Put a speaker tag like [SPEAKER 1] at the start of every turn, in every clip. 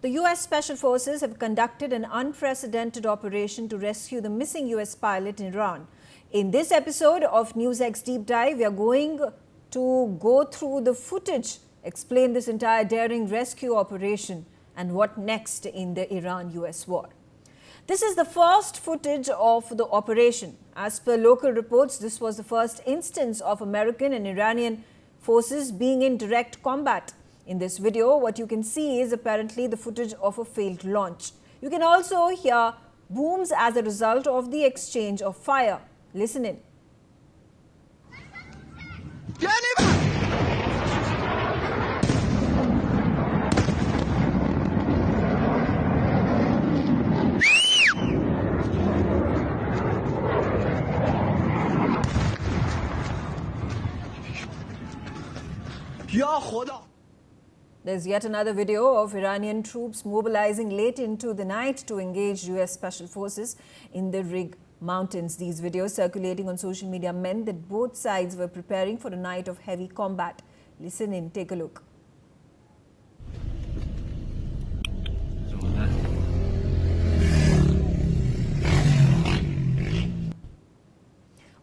[SPEAKER 1] The U.S. Special Forces have conducted an unprecedented operation to rescue the missing U.S. pilot in Iran. In this episode of NewsX Deep Dive, we are going to go through the footage, explain this entire daring rescue operation and what next in the Iran-US war. This is the first footage of the operation. As per local reports, this was the first instance of American and Iranian forces being in direct combat. In this video, what you can see is apparently the footage of a failed launch. You can also hear booms as a result of the exchange of fire. Listen in. There's yet another video of Iranian troops mobilizing late into the night to engage U.S. Special Forces in the Rig Mountains. These videos circulating on social media meant that both sides were preparing for a night of heavy combat. Listen in, take a look.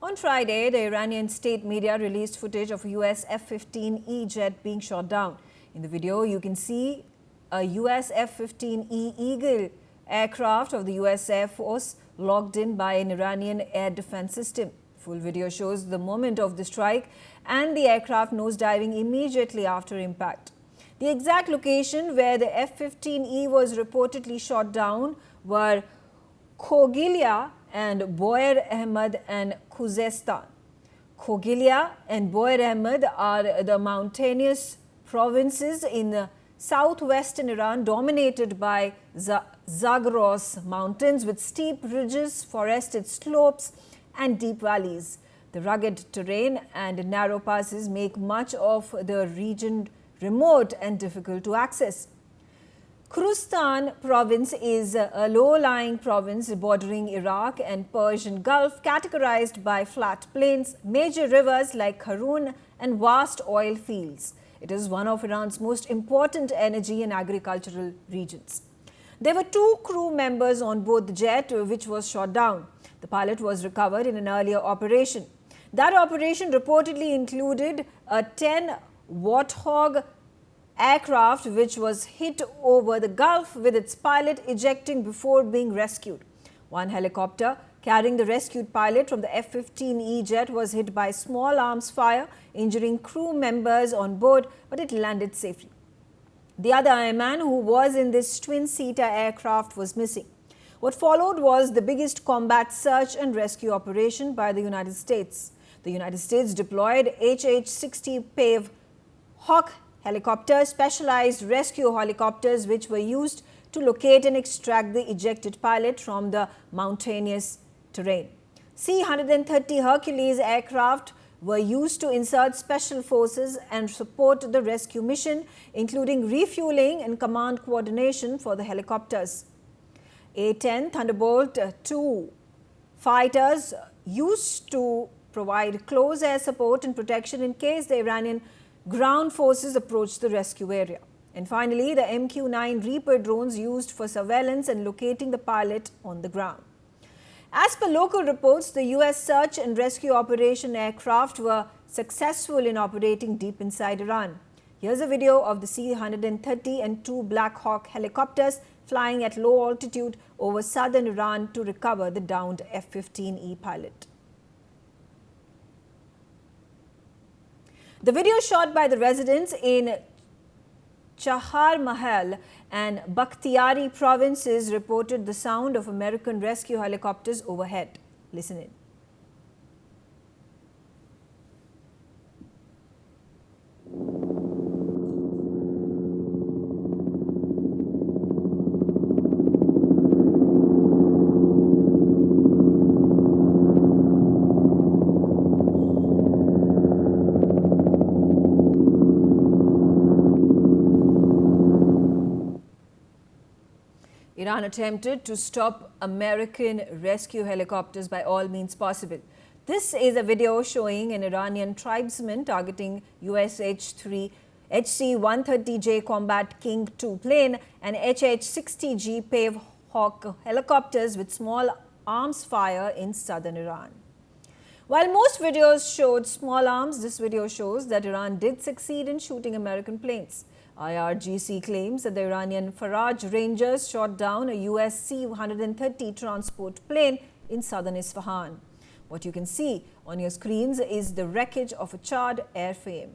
[SPEAKER 1] On Friday, the Iranian state media released footage of a U.S. F-15E jet being shot down. In the video, you can see a U.S. F-15E Eagle aircraft of the U.S. Air Force locked in by an Iranian air defense system. Full video shows the moment of the strike and the aircraft nosediving immediately after impact. The exact location where the F-15E was reportedly shot down were Khogilia and Boer Ahmed and Khuzestan. Khogilia and Boer Ahmed are the mountainous provinces in southwestern Iran dominated by Zagros mountains with steep ridges, forested slopes and deep valleys. The rugged terrain and narrow passes make much of the region remote and difficult to access. Khuzestan province is a low-lying province bordering Iraq and Persian Gulf, categorized by flat plains, major rivers like Harun and vast oil fields. It is one of Iran's most important energy and agricultural regions. There were 2 crew members on board the jet which was shot down. The pilot was recovered in an earlier operation. That operation reportedly included a 10 Warthog aircraft which was hit over the Gulf with its pilot ejecting before being rescued. One helicopter carrying the rescued pilot from the F-15E jet was hit by small arms fire, injuring crew members on board, but it landed safely. The other airman who was in this twin-seater aircraft was missing. What followed was the biggest combat search and rescue operation by the United States. The United States deployed HH-60 PAVE Hawk helicopters, specialized rescue helicopters which were used to locate and extract the ejected pilot from the mountainous terrain. C-130 Hercules aircraft were used to insert special forces and support the rescue mission, including refueling and command coordination for the helicopters. A-10 Thunderbolt II fighters used to provide close air support and protection in case the Iranian ground forces approached the rescue area. And finally, the MQ-9 Reaper drones used for surveillance and locating the pilot on the ground. As per local reports, the U.S. search and rescue operation aircraft were successful in operating deep inside Iran. Here's a video of the C-130 and 2 Black Hawk helicopters flying at low altitude over southern Iran to recover the downed F-15E pilot. The video shot by the residents in Chahar Mahal and Bakhtiari provinces reported the sound of American rescue helicopters overhead. Listen in. Iran attempted to stop American rescue helicopters by all means possible. This is a video showing an Iranian tribesman targeting USH-3 HC-130J Combat King II plane and HH-60G Pave Hawk helicopters with small arms fire in southern Iran. While most videos showed small arms, this video shows that Iran did succeed in shooting American planes. IRGC claims that the Iranian Faraj Rangers shot down a US C-130 transport plane in southern Isfahan. What you can see on your screens is the wreckage of a charred airframe.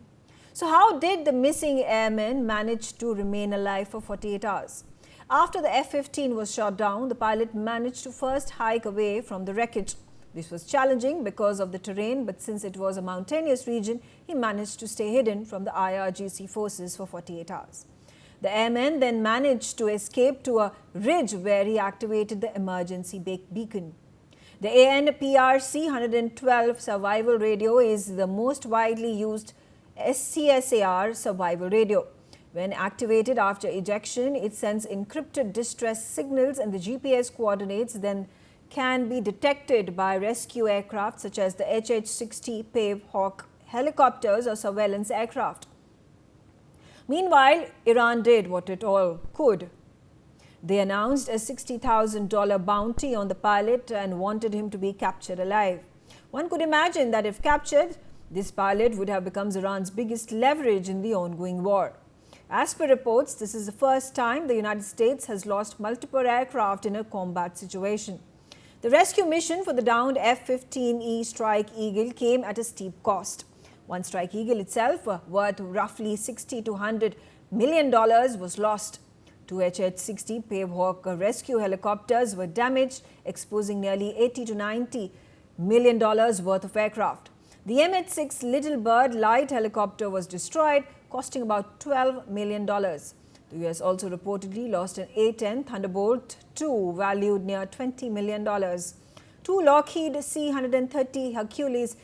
[SPEAKER 1] So how did the missing airmen manage to remain alive for 48 hours? After the F-15 was shot down, the pilot managed to first hike away from the wreckage. This was challenging because of the terrain, but since it was a mountainous region, he managed to stay hidden from the IRGC forces for 48 hours. The airman then managed to escape to a ridge where he activated the emergency beacon. The ANPRC-112 survival radio is the most widely used SCSAR survival radio. When activated after ejection, it sends encrypted distress signals, and the GPS coordinates then can be detected by rescue aircraft such as the HH-60 Pave Hawk helicopters or surveillance aircraft. Meanwhile, Iran did what it all could. They announced a $60,000 bounty on the pilot and wanted him to be captured alive. One could imagine that if captured, this pilot would have become Iran's biggest leverage in the ongoing war. As per reports, this is the first time the United States has lost multiple aircraft in a combat situation. The rescue mission for the downed F-15E Strike Eagle came at a steep cost. One Strike Eagle itself, worth roughly $60 to $100 million, was lost. Two HH-60 Pave Hawk rescue helicopters were damaged, exposing nearly $80 to $90 million worth of aircraft. The MH-6 Little Bird light helicopter was destroyed, costing about $12 million. The U.S. also reportedly lost an A-10 Thunderbolt II valued near $20 million. Two Lockheed C-130 Hercules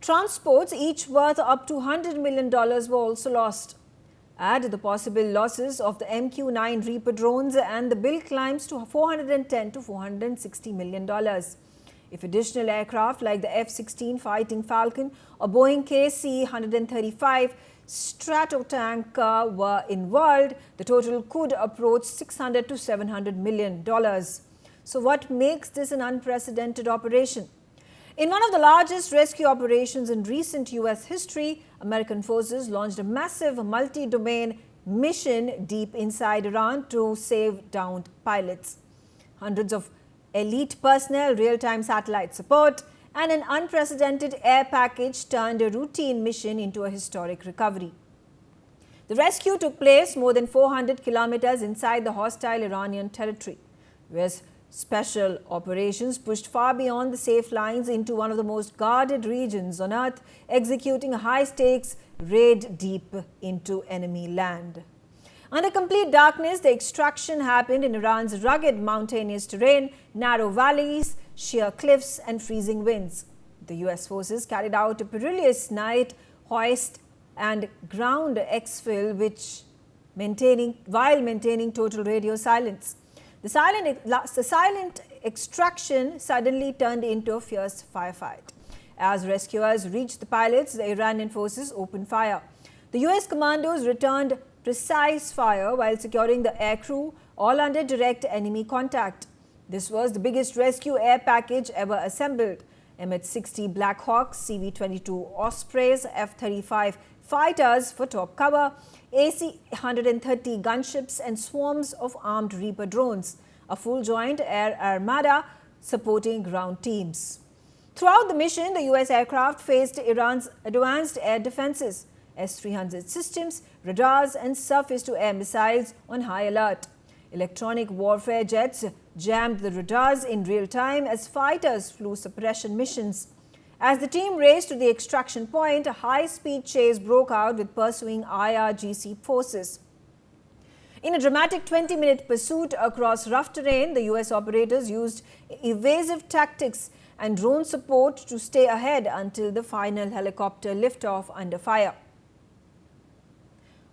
[SPEAKER 1] transports, each worth up to $100 million, were also lost. Add the possible losses of the MQ-9 Reaper drones and the bill climbs to $410 to $460 million. If additional aircraft like the F-16 Fighting Falcon or Boeing KC-135 Stratotanker were involved, the total could approach $600 to $700 million. So what makes this an unprecedented operation? In one of the largest rescue operations in recent U.S. history, American forces launched a massive multi-domain mission deep inside Iran to save downed pilots. Hundreds of elite personnel, real-time satellite support, and an unprecedented air package turned a routine mission into a historic recovery. The rescue took place more than 400 kilometers inside the hostile Iranian territory, where special operations pushed far beyond the safe lines into one of the most guarded regions on earth, executing a high-stakes raid deep into enemy land. Under complete darkness, the extraction happened in Iran's rugged mountainous terrain, narrow valleys, sheer cliffs and freezing winds. The U.S. forces carried out a perilous night hoist and ground exfil while maintaining total radio silence. The silent extraction suddenly turned into a fierce firefight. As rescuers reached the pilots, the Iranian forces opened fire. The U.S. commandos returned precise fire while securing the aircrew, all under direct enemy contact. This was the biggest rescue air package ever assembled. MH-60 Black Hawks, CV-22 Ospreys, F-35 fighters for top cover, AC-130 gunships and swarms of armed Reaper drones, a full-joint air armada supporting ground teams. Throughout the mission, the U.S. aircraft faced Iran's advanced air defenses, S-300 systems, radars and surface-to-air missiles on high alert. Electronic warfare jets jammed the radars in real time as fighters flew suppression missions. As the team raced to the extraction point, a high-speed chase broke out with pursuing IRGC forces. In a dramatic 20-minute pursuit across rough terrain, the U.S. operators used evasive tactics and drone support to stay ahead until the final helicopter liftoff under fire.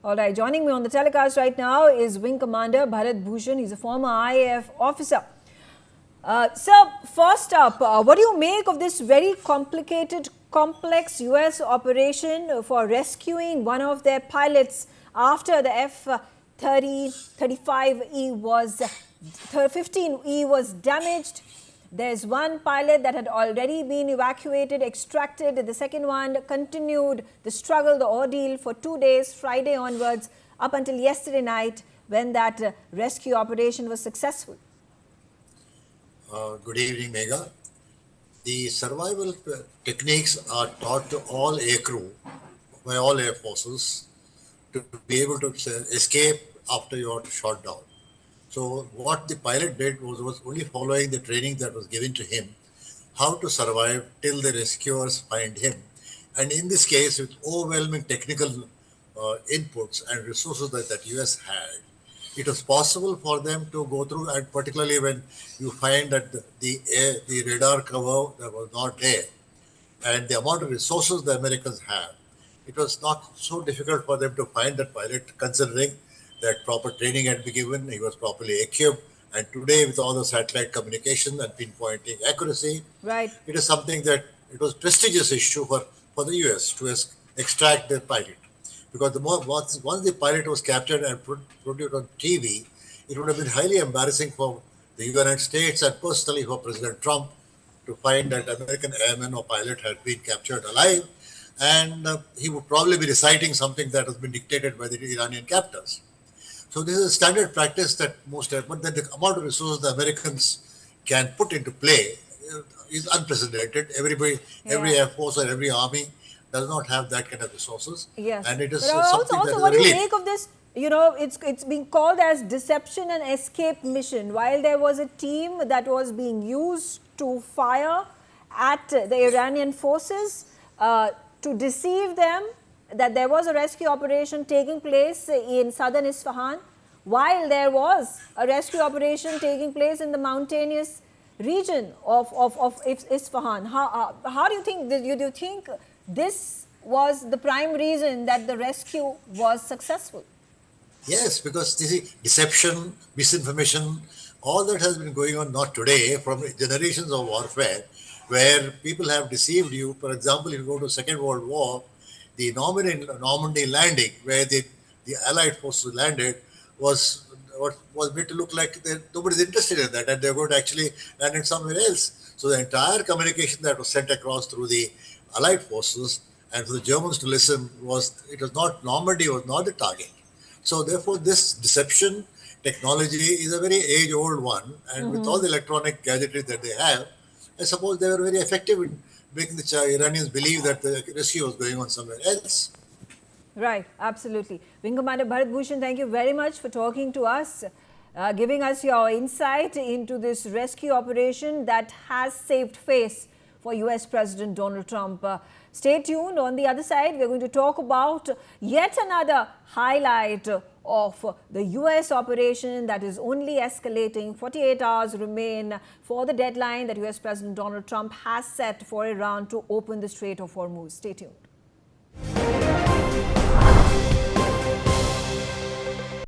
[SPEAKER 1] All right, joining me on the telecast right now is Wing Commander Bharat Bhushan. He's a former IAF officer. Sir, first up, what do you make of this very complicated complex U.S. operation for rescuing one of their pilots after the F-35E was 15E was damaged. There's one pilot that had already been evacuated, extracted. The second one continued the struggle, the ordeal for 2 days, Friday onwards, up until yesterday night when that rescue operation was successful.
[SPEAKER 2] Good evening, Megha. The survival techniques are taught to all aircrew by all air forces to be able to escape after you are shot down. So what the pilot did was only following the training that was given to him, how to survive till the rescuers find him. And in this case, with overwhelming technical inputs and resources that US had, it was possible for them to go through, and particularly when you find that the radar cover that was not there, and the amount of resources the Americans have, it was not so difficult for them to find that pilot, considering that proper training had been given, he was properly equipped, and today with all the satellite communication and pinpointing accuracy,
[SPEAKER 1] Right.
[SPEAKER 2] it is something that it was a prestigious issue for the US to extract their pilot. Because once the pilot was captured and put it on TV, it would have been highly embarrassing for the United States and personally for President Trump to find that American airman or pilot had been captured alive, and he would probably be reciting something that has been dictated by the Iranian captors. So this is a standard practice that but then the amount of resources the Americans can put into play is unprecedented. Every air force or every army does not have that kind of resources.
[SPEAKER 1] Yes.
[SPEAKER 2] And it is
[SPEAKER 1] But
[SPEAKER 2] something that
[SPEAKER 1] also
[SPEAKER 2] is
[SPEAKER 1] what
[SPEAKER 2] a
[SPEAKER 1] do you
[SPEAKER 2] relief.
[SPEAKER 1] make of this? You know, it's being called as deception and escape mission. While there was a team that was being used to fire at the Iranian forces to deceive them that there was a rescue operation taking place in southern Isfahan, while there was a rescue operation taking place in the mountainous region of Isfahan. How do you think, do you think this was the prime reason that the rescue was successful?
[SPEAKER 2] Yes, because you see, deception, misinformation, all that has been going on not today, from generations of warfare, where people have deceived you. For example, if you go to Second World War, the Normandy landing, where the Allied forces landed, was what was made to look like nobody's interested in that, and they're going to actually land it somewhere else. So the entire communication that was sent across through the Allied forces and for the Germans to listen was not Normandy was not the target. So therefore, this deception technology is a very age-old one, and with all the electronic gadgetry that they have, I suppose they were very effective in making the Iranians believe that the rescue was going on somewhere else.
[SPEAKER 1] Right, absolutely. Wing Commander Bharat Bhushan, thank you very much for talking to us, giving us your insight into this rescue operation that has saved face for US President Donald Trump. Stay tuned. On the other side, we are going to talk about yet another highlight of the US operation that is only escalating. 48 hours remain for the deadline that US President Donald Trump has set for Iran to open the Strait of Hormuz. Stay tuned.